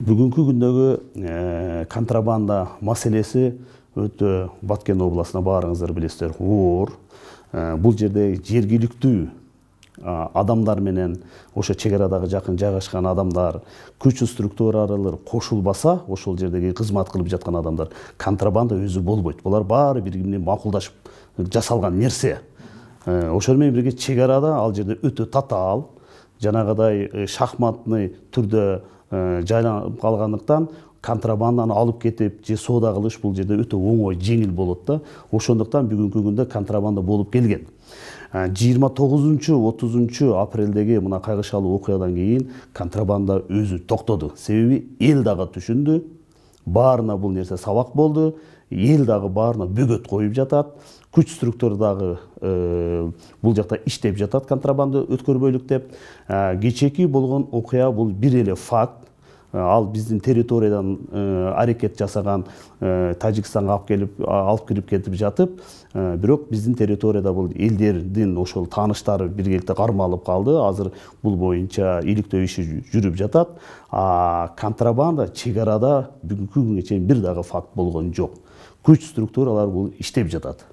Бүгүнкү күндөгү контрабанда маселеси өтө Баткен областына баарыңыздар билесиздер оор. Бул жерде жергиликтүү адамдар менен ошо чек арадагы жакын жайгашкан адамдар күчтүү структуралар кошулбаса, ошол жердеги кызмат кылып жаткан адамдар контрабанда өзү болбойт. Булар баары бири бири менен макулдашып жасалган нерсе. Ошол менен бирге чек арада ал жерде өтө татаал, жанагыдай шахматный түрдө жайланып калгандыктан контрабанданы алып кетип же соода кылыш бул жерде өтө оңой, жеңил болот да. Ошондуктан бүгүнкү күндө контрабанда болуп келген. 29-30 апрелдеги мына кайгышалуу окуядан кийин контрабанда өзү токтоду. Себеби эл дагы түшүндү, баарына бул нерсе сабак болду, эл дагы баарына бөгөт коюп жатат, күч структура дагы бул жакта иштеп жатат контрабанда өткөрбөйлүк деп. Кечеки болгон окуя бул бир эле факт. Ал биздин территориядан аракет жасаган Тажикстанга алып кирип кетип жатып, бирок биздин территорияда бул элдердин ошол тааныштары биргеликте кармалып калды. Азыр бул боюнча иликтөө иши жүрүп жатат. Контрабанда чек арада бүгүнкү күнгө чейин бир дагы факт болгон жок. Күч структуралар бул иштеп жатат.